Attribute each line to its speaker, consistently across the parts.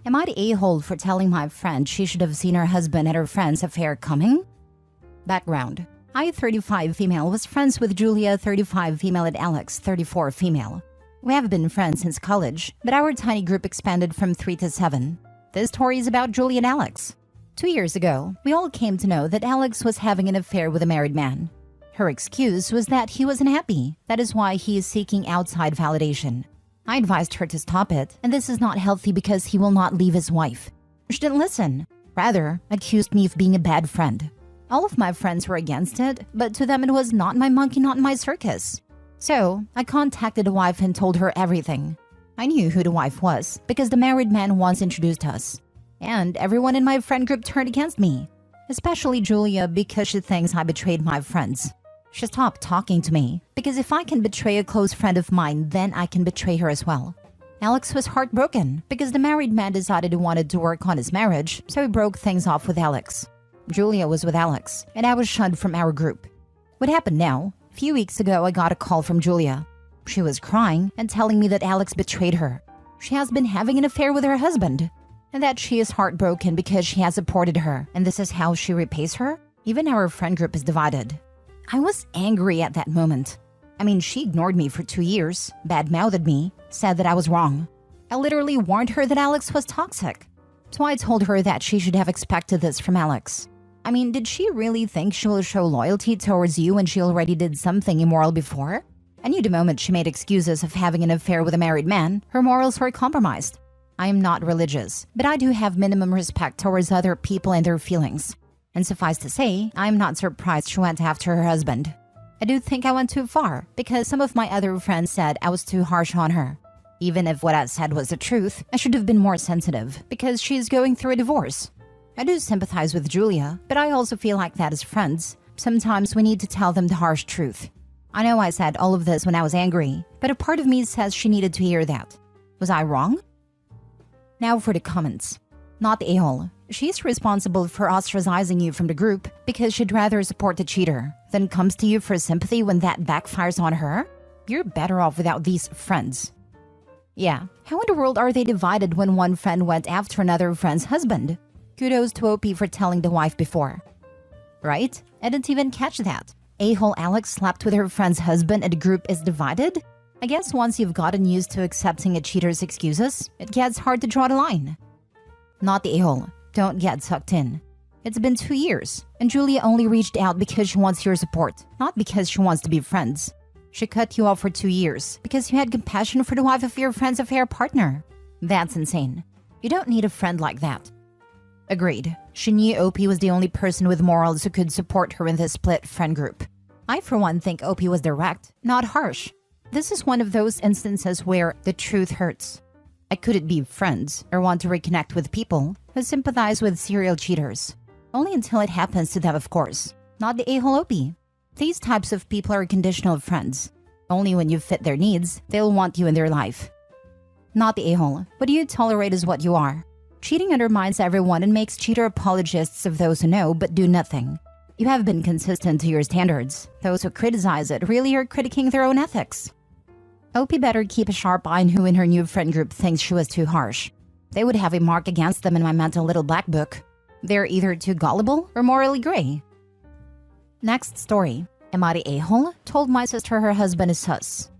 Speaker 1: Am I the a-hole for telling my friend she should have seen her husband and her friend's affair coming? Background. I, 35 female, was friends with Julia, 35 female, and Alex, 34 female. We have been friends since college, but our tiny group expanded from 3 to 7. This story is about Julia and Alex. 2 years ago, we all came to know that Alex was having an affair with a married man. Her excuse was that he wasn't happy. That is why he is seeking outside validation. I advised her to stop it, and this is not healthy because he will not leave his wife. She didn't listen. Rather, accused me of being a bad friend. All of my friends were against it, but to them it was not my monkey, not my circus. So, I contacted the wife and told her everything. I knew who the wife was because the married man once introduced us. And everyone in my friend group turned against me. Especially Julia because she thinks I betrayed my friends. She stopped talking to me because if I can betray a close friend of mine, then I can betray her as well. Alex was heartbroken because the married man decided he wanted to work on his marriage, so he broke things off with Alex. Julia was with Alex, and I was shunned from our group. What happened now? A few weeks ago, I got a call from Julia. She was crying and telling me that Alex betrayed her. She has been having an affair with her husband, and that she is heartbroken because she has supported her, and this is how she repays her? Even our friend group is divided. I was angry at that moment. I mean, she ignored me for 2 years, bad-mouthed me, said that I was wrong. I literally warned her that Alex was toxic. So I told her that she should have expected this from Alex. I mean, did she really think she will show loyalty towards you when she already did something immoral before? I knew the moment she made excuses of having an affair with a married man, her morals were compromised. I am not religious, but I do have minimum respect towards other people and their feelings. And suffice to say, I am not surprised she went after her husband. I do think I went too far, because some of my other friends said I was too harsh on her. Even if what I said was the truth, I should have been more sensitive, because she is going through a divorce. I do sympathize with Julia, but I also feel like that as friends. Sometimes we need to tell them the harsh truth. I know I said all of this when I was angry, but a part of me says she needed to hear that. Was I wrong? Now for the comments. Not the a-hole. She's responsible for ostracizing you from the group because she'd rather support the cheater than comes to you for sympathy when that backfires on her? You're better off without these friends. Yeah, how in the world are they divided when one friend went after another friend's husband? Kudos to OP for telling the wife before. Right? I didn't even catch that. A-hole Alex slept with her friend's husband and the group is divided? I guess once you've gotten used to accepting a cheater's excuses, it gets hard to draw the line. Not the a-hole. Don't get sucked in. It's been 2 years, and Julia only reached out because she wants your support, not because she wants to be friends. She cut you off for 2 years because you had compassion for the wife of your friend's affair partner. That's insane. You don't need a friend like that. Agreed. She knew OP was the only person with morals who could support her in this split friend group. I, for one, think OP was direct, not harsh. This is one of those instances where the truth hurts. I couldn't be friends or want to reconnect with people who sympathize with serial cheaters. Only until it happens to them, of course. Not the a-hole OP. These types of people are conditional friends. Only when you fit their needs, they'll want you in their life. Not the a-hole. What you tolerate is what you are. Cheating undermines everyone and makes cheater apologists of those who know but do nothing. You have been consistent to your standards. Those who criticize it really are critiquing their own ethics. OP better keep a sharp eye on who in her new friend group thinks she was too harsh. They would have a mark against them in my mental little black book. They're either too gullible or morally gray. Next story. Am I the a-hole? Told my sister her husband is sus.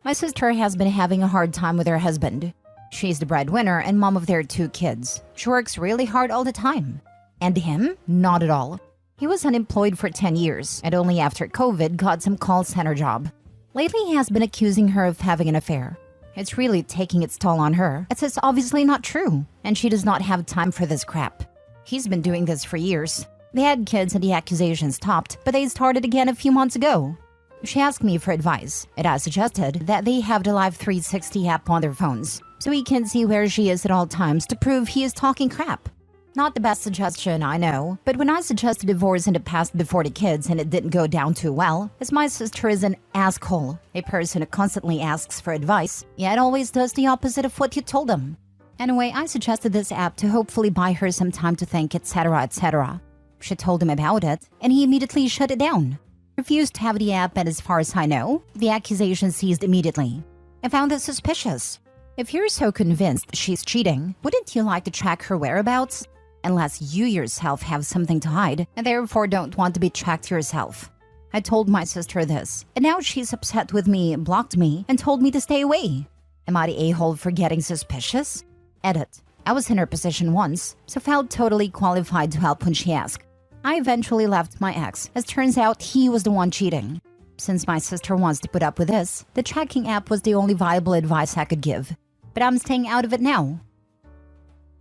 Speaker 1: My sister has been having a hard time with her husband. She's the breadwinner and mom of their 2 kids. She works really hard all the time. And him? Not at all. He was unemployed for 10 years and only after COVID got some call center job. Lately, he has been accusing her of having an affair. It's really taking its toll on her. It's obviously not true, and she does not have time for this crap. He's been doing this for years. They had kids and the accusations stopped, but they started again a few months ago. She asked me for advice, and I suggested that they have the Live 360 app on their phones, so he can see where she is at all times to prove he is talking crap. Not the best suggestion, I know, but when I suggested divorce in the past before the kids and it didn't go down too well, as my sister is an asshole, a person who constantly asks for advice, yet always does the opposite of what you told them. Anyway, I suggested this app to hopefully buy her some time to think, etc., etc. She told him about it, and he immediately shut it down. Refused to have the app, and as far as I know, the accusation ceased immediately. I found this suspicious. If you're so convinced she's cheating, wouldn't you like to track her whereabouts? Unless you yourself have something to hide and therefore don't want to be tracked yourself. I told my sister this, and now she's upset with me, blocked me, and told me to stay away. Am I the a-hole for getting suspicious? Edit. I was in her position once, so felt totally qualified to help when she asked. I eventually left my ex, as turns out he was the one cheating. Since my sister wants to put up with this, the tracking app was the only viable advice I could give. But I'm staying out of it now.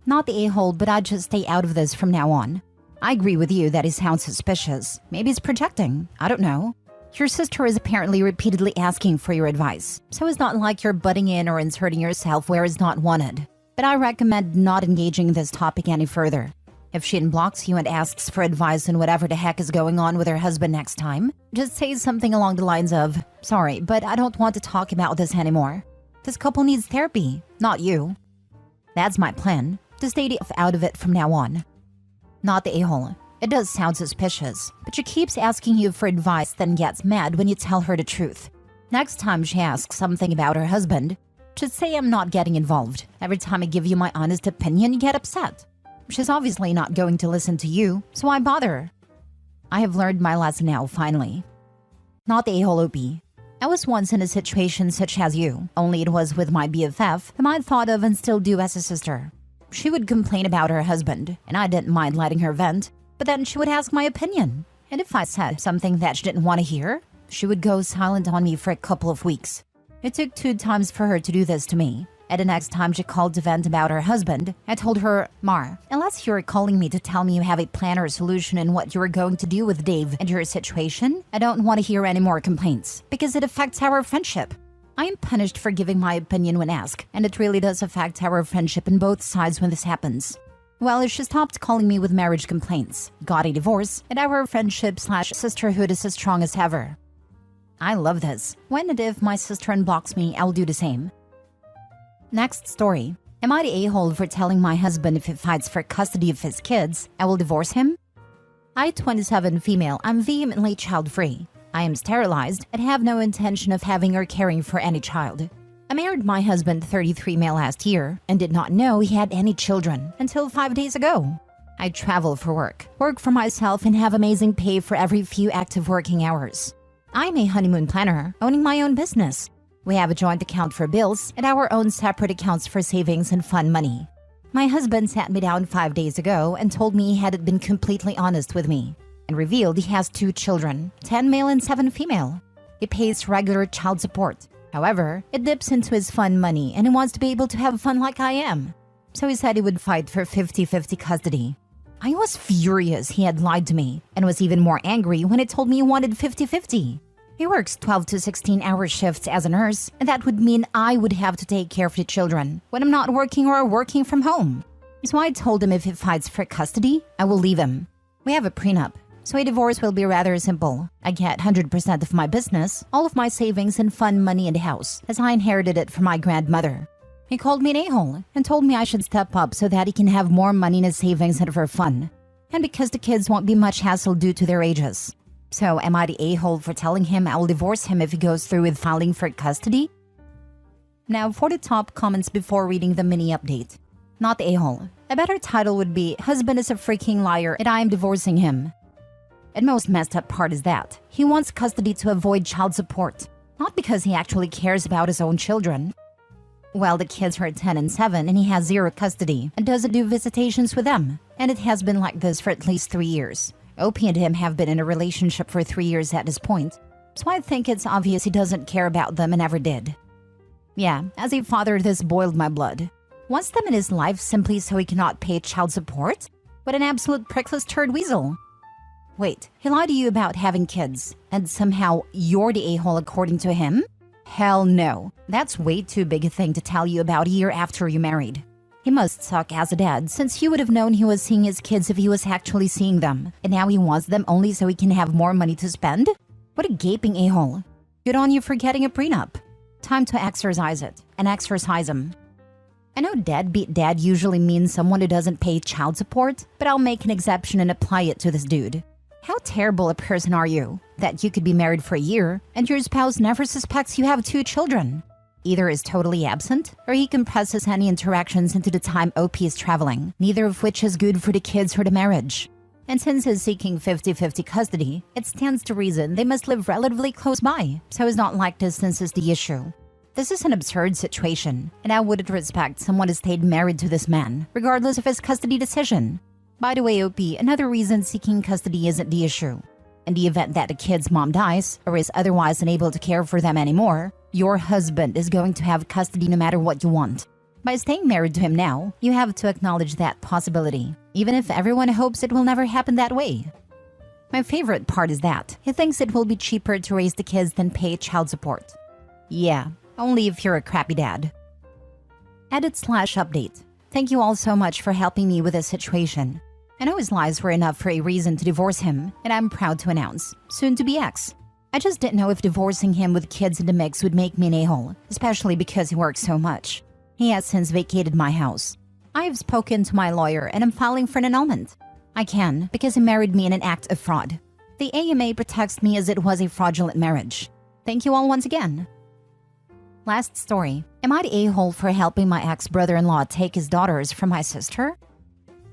Speaker 1: Not the a-hole, but I'd just stay out of this from now on. I agree with you that he sounds suspicious. Maybe he's projecting. I don't know. Your sister is apparently repeatedly asking for your advice, so it's not like you're butting in or inserting yourself where it's not wanted. But I recommend not engaging in this topic any further. If she unblocks you and asks for advice on whatever the heck is going on with her husband next time, just say something along the lines of, "Sorry, but I don't want to talk about this anymore. This couple needs therapy, not you." That's my plan, to stay out of it from now on. Not the a-hole. It does sound suspicious, but she keeps asking you for advice, then gets mad when you tell her the truth. Next time she asks something about her husband, just say I'm not getting involved. Every time I give you my honest opinion, you get upset. She's obviously not going to listen to you, so why bother? I have learned my lesson now, finally. Not the a-hole OP. I was once in a situation such as you, only it was with my BFF, whom I thought of and still do as a sister. She would complain about her husband, and I didn't mind letting her vent, but then she would ask my opinion. And if I said something that she didn't want to hear, she would go silent on me for a couple of weeks. It took 2 times for her to do this to me. And the next time she called to vent about her husband, I told her, "Mar, unless you're calling me to tell me you have a plan or a solution in what you're going to do with Dave and your situation, I don't want to hear any more complaints, because it affects our friendship. I am punished for giving my opinion when asked, and it really does affect our friendship on both sides when this happens." Well, she stopped calling me with marriage complaints, got a divorce, and our friendship/sisterhood is as strong as ever. I love this. When and if my sister unblocks me, I'll do the same. Next story. Am I the a-hole for telling my husband if he fights for custody of his kids, I will divorce him? I, 27 female, I'm vehemently child-free. I am sterilized and have no intention of having or caring for any child. I married my husband, 33 male, last year and did not know he had any children until 5 days ago. I travel for work for myself, and have amazing pay for every few active working hours. I'm a honeymoon planner, owning my own business. We have a joint account for bills and our own separate accounts for savings and fun money. My husband sat me down 5 days ago and told me he had been completely honest with me and revealed he has 2 children, 10 male and 7 female. He pays regular child support. However, it dips into his fun money and he wants to be able to have fun like I am. So he said he would fight for 50-50 custody. I was furious he had lied to me and was even more angry when he told me he wanted 50-50. He works 12 to 16-hour shifts as a nurse, and that would mean I would have to take care of the children when I'm not working or working from home. So I told him if he fights for custody, I will leave him. We have a prenup, so a divorce will be rather simple. I get 100% of my business, all of my savings and fun money in the house, as I inherited it from my grandmother. He called me an a-hole and told me I should step up so that he can have more money in his savings and for fun. And because the kids won't be much hassle due to their ages. So am I the a-hole for telling him I will divorce him if he goes through with filing for custody? Now for the top comments before reading the mini update. Not the a-hole. A better title would be, "Husband is a freaking liar and I am divorcing him." And most messed up part is that he wants custody to avoid child support, not because he actually cares about his own children. Well, the kids are 10 and 7 and he has 0 custody and doesn't do visitations with them. And it has been like this for at least 3 years. OP and him have been in a relationship for 3 years at this point, so I think it's obvious he doesn't care about them and never did. Yeah, as a father, this boiled my blood. Wants them in his life simply so he cannot pay child support? What an absolute prickless turd weasel. Wait, he lied to you about having kids, and somehow you're the a-hole according to him? Hell no. That's way too big a thing to tell you about a year after you married. He must suck as a dad, since he would have known he was seeing his kids if he was actually seeing them, and now he wants them only so he can have more money to spend? What a gaping a-hole. Good on you for getting a prenup. Time to exercise it, and exercise him. I know deadbeat dad usually means someone who doesn't pay child support, but I'll make an exception and apply it to this dude. How terrible a person are you, that you could be married for a year, and your spouse never suspects you have 2 children? Either is totally absent, or he compresses any interactions into the time OP is traveling, neither of which is good for the kids or the marriage. And since he's seeking 50-50 custody, it stands to reason they must live relatively close by, so it's not like distance is the issue. This is an absurd situation, and I wouldn't respect someone who stayed married to this man, regardless of his custody decision. By the way, OP, another reason seeking custody isn't the issue. In the event that the kid's mom dies, or is otherwise unable to care for them anymore, your husband is going to have custody no matter what you want. By staying married to him now, you have to acknowledge that possibility, even if everyone hopes it will never happen that way. My favorite part is that he thinks it will be cheaper to raise the kids than pay child support. Yeah, only if you're a crappy dad. Edit/update. Thank you all so much for helping me with this situation. I know his lies were enough for a reason to divorce him, and I'm proud to announce, soon to be ex. I just didn't know if divorcing him with kids in the mix would make me an a-hole, especially because he works so much. He has since vacated my house. I have spoken to my lawyer and am filing for an annulment. I can, because he married me in an act of fraud. The AMA protects me as it was a fraudulent marriage. Thank you all once again. Last story. Am I the a-hole for helping my ex-brother-in-law take his daughters from my sister?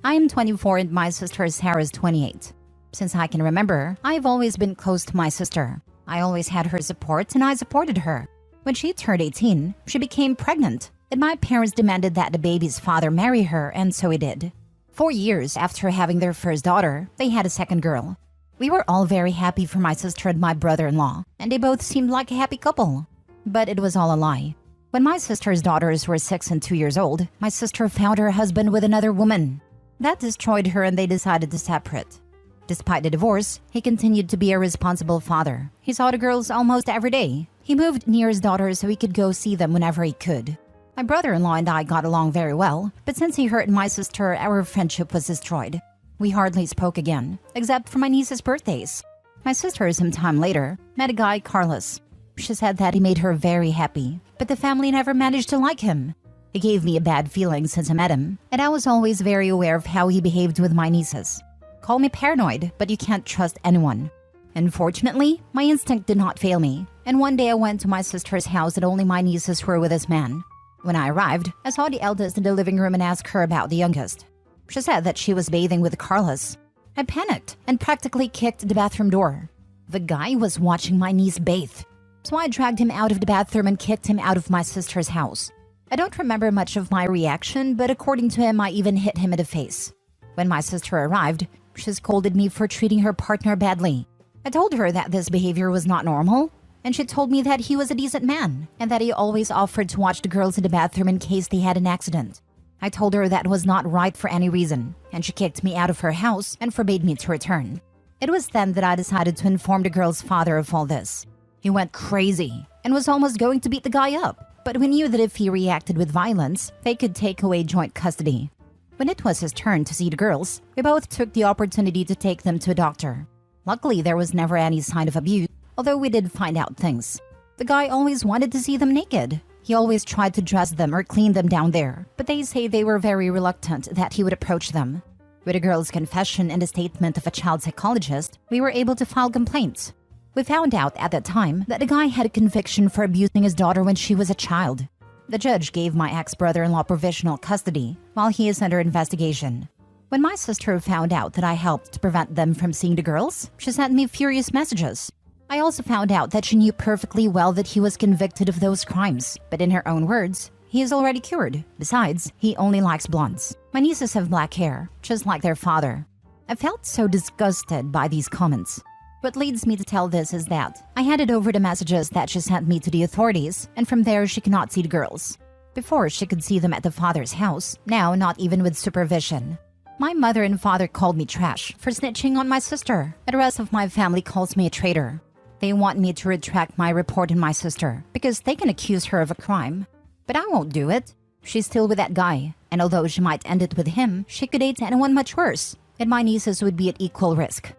Speaker 1: I am 24 and my sister Sarah is 28. Since I can remember, I've always been close to my sister. I always had her support and I supported her. When she turned 18, she became pregnant, and my parents demanded that the baby's father marry her, and so he did. 4 years after having their first daughter, they had a second girl. We were all very happy for my sister and my brother-in-law, and they both seemed like a happy couple. But it was all a lie. When my sister's daughters were 6 and 2 years old, my sister found her husband with another woman. That destroyed her and they decided to separate. Despite the divorce, he continued to be a responsible father. He saw the girls almost every day. He moved near his daughters so he could go see them whenever he could. My brother-in-law and I got along very well, but since he hurt my sister, our friendship was destroyed. We hardly spoke again, except for my niece's birthdays. My sister, some time later, met a guy, Carlos. She said that he made her very happy, but the family never managed to like him. He gave me a bad feeling since I met him, and I was always very aware of how he behaved with my nieces. Call me paranoid, but you can't trust anyone. Unfortunately, my instinct did not fail me, and one day I went to my sister's house and only my nieces were with this man. When I arrived, I saw the eldest in the living room and asked her about the youngest. She said that she was bathing with Carlos. I panicked and practically kicked the bathroom door. The guy was watching my niece bathe, so I dragged him out of the bathroom and kicked him out of my sister's house. I don't remember much of my reaction, but according to him, I even hit him in the face. When my sister arrived, she scolded me for treating her partner badly. I told her that this behavior was not normal, and she told me that he was a decent man and that he always offered to watch the girls in the bathroom in case they had an accident. I told her that was not right for any reason, and she kicked me out of her house and forbade me to return. It was then that I decided to inform the girl's father of all this. He went crazy and was almost going to beat the guy up. But we knew that if he reacted with violence, they could take away joint custody. When it was his turn to see the girls, we both took the opportunity to take them to a doctor. Luckily, there was never any sign of abuse, although we did find out things. The guy always wanted to see them naked. He always tried to dress them or clean them down there, but they say they were very reluctant that he would approach them. With the girl's confession and the statement of a child psychologist, we were able to file complaints. We found out at that time that the guy had a conviction for abusing his daughter when she was a child. The judge gave my ex-brother-in-law provisional custody while he is under investigation. When my sister found out that I helped to prevent them from seeing the girls, she sent me furious messages. I also found out that she knew perfectly well that he was convicted of those crimes, but in her own words, he is already cured. Besides, he only likes blondes. My nieces have black hair, just like their father. I felt so disgusted by these comments. What leads me to tell this is that I handed over the messages that she sent me to the authorities, and from there she could not see the girls. Before, she could see them at the father's house, now not even with supervision. My mother and father called me trash for snitching on my sister, and the rest of my family calls me a traitor. They want me to retract my report on my sister because they can accuse her of a crime. But I won't do it. She's still with that guy, and although she might end it with him, she could date anyone much worse, and my nieces would be at equal risk.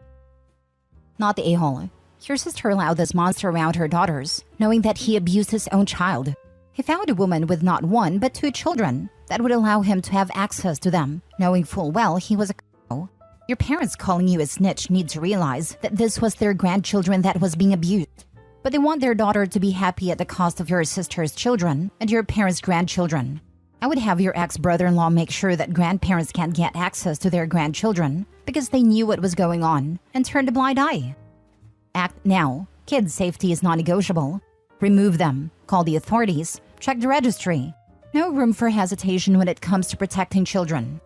Speaker 1: Not the a-hole. Your sister allowed this monster around her daughters, knowing that he abused his own child. He found a woman with not 1 but 2 children that would allow him to have access to them, knowing full well he was a c***o. Your parents calling you a snitch need to realize that this was their grandchildren that was being abused. but they want their daughter to be happy at the cost of your sister's children and your parents' grandchildren. I would have your ex-brother-in-law make sure that grandparents can't get access to their grandchildren because they knew what was going on and turned a blind eye. Act now. Kids' safety is non-negotiable. Remove them. Call the authorities. Check the registry. No room for hesitation when it comes to protecting children.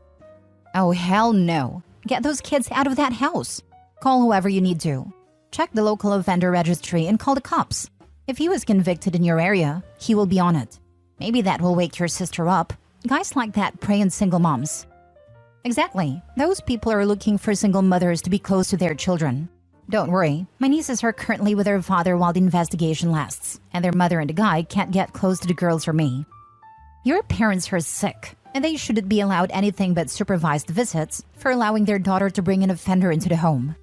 Speaker 1: Oh, hell no. Get those kids out of that house. Call whoever you need to. Check the local offender registry and call the cops. If he was convicted in your area, he will be on it. Maybe that will wake your sister up. Guys like that prey on single moms. Exactly. Those people are looking for single mothers to be close to their children. Don't worry, my nieces are currently with their father while the investigation lasts, and their mother and the guy can't get close to the girls or me. Your parents are sick, and they shouldn't be allowed anything but supervised visits for allowing their daughter to bring an offender into the home.